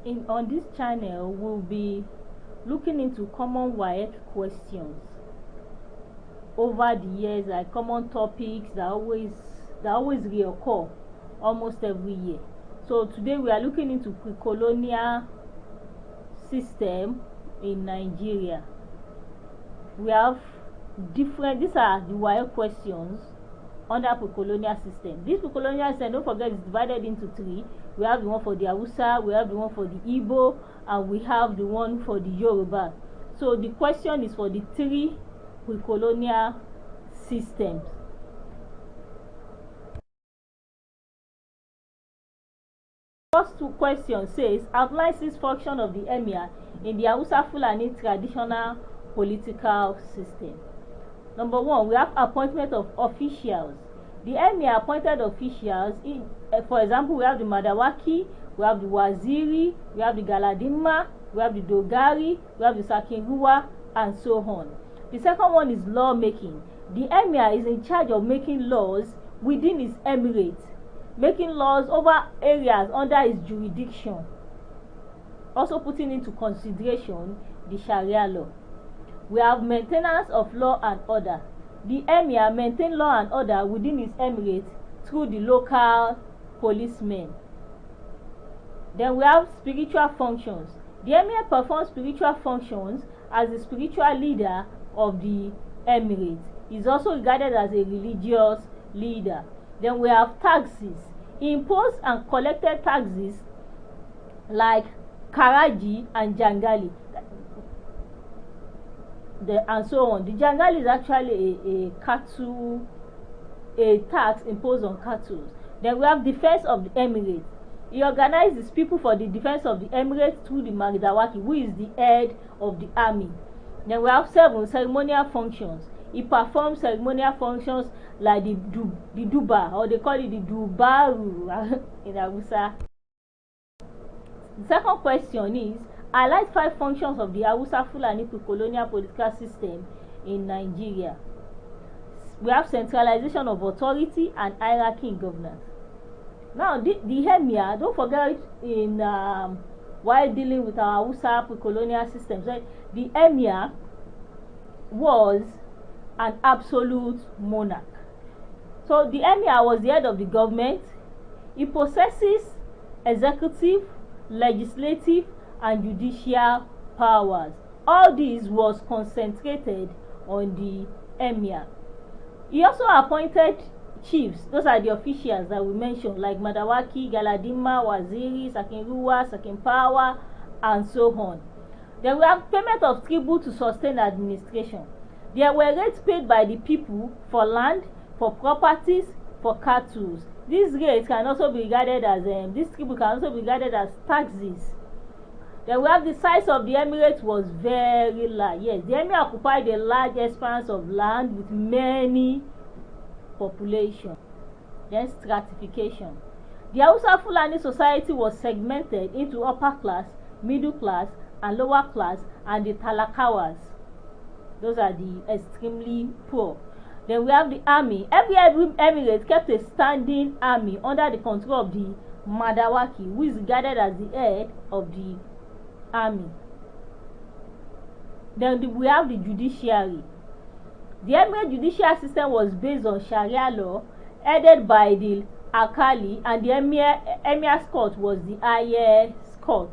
On this channel, we'll be looking into common WAEC questions over the years, like common topics that always reoccur almost every year. So today we are looking into pre-colonial system in Nigeria. We have these are the WAEC questions under pre-colonial system. This pre-colonial system, don't forget, is divided into three. We have the one for the Hausa, we have the one for the Igbo, and we have the one for the Yoruba. So the question is for the three pre-colonial systems. First two questions says, outline 6 functions of the emir in the Hausa Fulani traditional political system. Number 1, we have appointment of officials. The emir appointed officials for example, we have the Madawaki, we have the Waziri, we have the Galadima, we have the Dogari, we have the Sakinruwa, and so on. The second one is law making. The emir is in charge of making laws within his emirate, making laws over areas under his jurisdiction, also putting into consideration the Sharia law. We have maintenance of law and order. The emir maintains law and order within his emirate through the local policemen. Then we have spiritual functions. The emir performs spiritual functions as the spiritual leader of the emirate. He is also regarded as a religious leader. Then we have taxes. He imposed and collected taxes like Karaji and Jangali, and so on. The Jangali is actually a tax imposed on cattle. Then we have defense of the emirate. He organizes people for the defense of the emirate through the Magdawaki, who is the head of the army. Then we have 7 ceremonial functions. He performs ceremonial functions like the Duba, or they call it the Dubaru in Hausa. The second question is, highlight 5 functions of the Hausa Fulani pre-colonial political system in Nigeria. We have centralization of authority and hierarchy in governance. Now, the emir, don't forget, in while dealing with our Hausa pre-colonial systems, right, the emir was an absolute monarch. So the emir was the head of the government. He possesses executive, legislative, and judicial powers. All this was concentrated on the emir. He also appointed chiefs. Those are the officials that we mentioned, like Madawaki, Galadima, Waziri, Sakinruwa, Sakinpawa, and so on. Then we have payment of tribute to sustain administration. There were rates paid by the people for land, for properties, for cattle. These rates can also be regarded as this tribute can also be regarded as taxes. Then we have the size of the emirate was very large. Yes, the emir occupied a large expanse of land with many population. Then stratification. The Hausa Fulani society was segmented into upper class, middle class, and lower class, and the Talakawas. Those are the extremely poor. Then we have the army. Every emirate kept a standing army under the control of the Madawaki, who is regarded as the head of the army. Then we have the judiciary. The emirate judicial system was based on Sharia law, headed by the Alkali, and the emir's court was the highest court.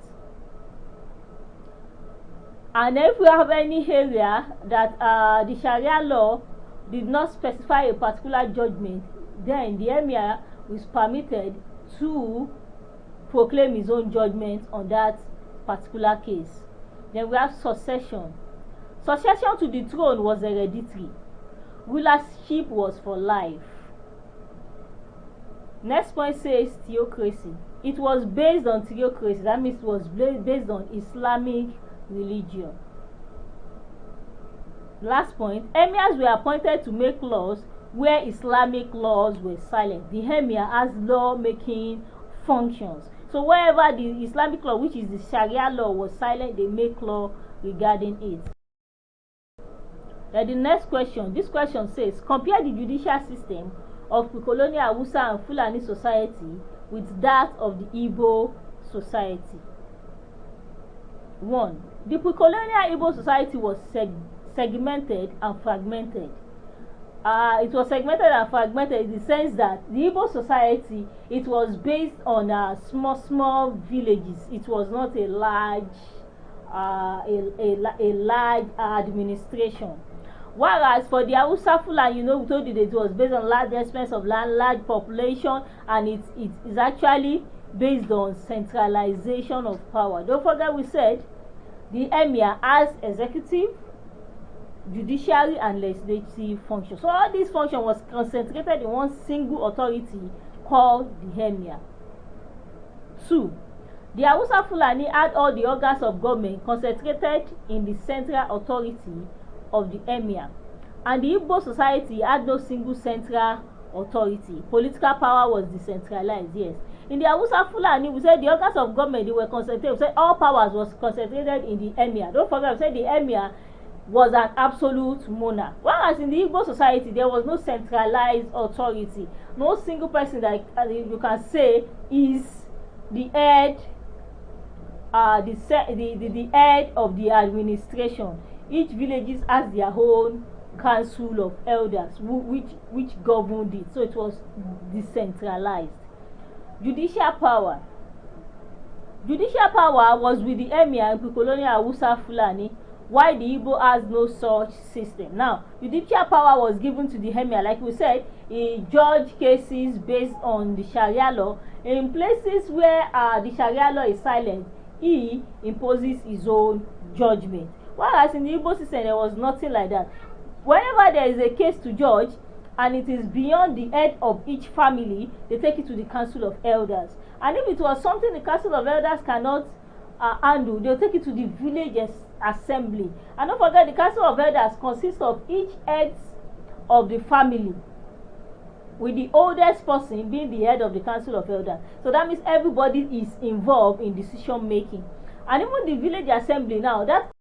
And if we have any area that the Sharia law did not specify a particular judgment, then the emir was permitted to proclaim his own judgment on that particular case. Then we have succession. Succession to the throne was hereditary. Rulership was for life. Next point says theocracy. It was based on theocracy. That means it was based on Islamic religion. Last point, emirs were appointed to make laws where Islamic laws were silent. The emir has law-making functions. So wherever the Islamic law, which is the Sharia law, was silent, they make law regarding it. Then the next question, this question says, compare the judicial system of pre-colonial Hausa and Fulani society with that of the Igbo society. 1. The pre-colonial Igbo society was segmented and fragmented. It was segmented and fragmented in the sense that the Igbo society, it was based on small villages. It was not a large administration. Whereas for the Hausa Fulani, we told you that it was based on large expense of land, large population, and it is actually based on centralization of power. Don't forget, we said the emir has executive, judiciary, and legislative function. So all these functions was concentrated in one single authority called the emir. 2. The Hausa Fulani had all the organs of government concentrated in the central authority of the emir, and the Igbo society had no single central authority. Political power was decentralized. Yes, in the Hausa Fulani, we said the organs of government, they were concentrated. We said all powers was concentrated in the emir. Don't forget, we said the emir was an absolute monarch. Whereas in the Igbo society, there was no centralized authority. No single person that you can say is the head, the head of the administration. Each village has their own council of elders which governed it. So it was decentralized. Judicial power. Judicial power was with the emir in pre-colonial Hausa Fulani, while the Igbo has no such system. Now, judicial power was given to the emir, like we said, he judged cases based on the Sharia law. In places where the Sharia law is silent, he imposes his own judgment. Whereas in the Igbo system, there was nothing like that. Whenever there is a case to judge and it is beyond the head of each family, they take it to the council of elders. And if it was something the council of elders cannot handle, they'll take it to the village assembly. And don't forget, the council of elders consists of each head of the family, with the oldest person being the head of the council of elders. So that means everybody is involved in decision making. And even the village assembly now, that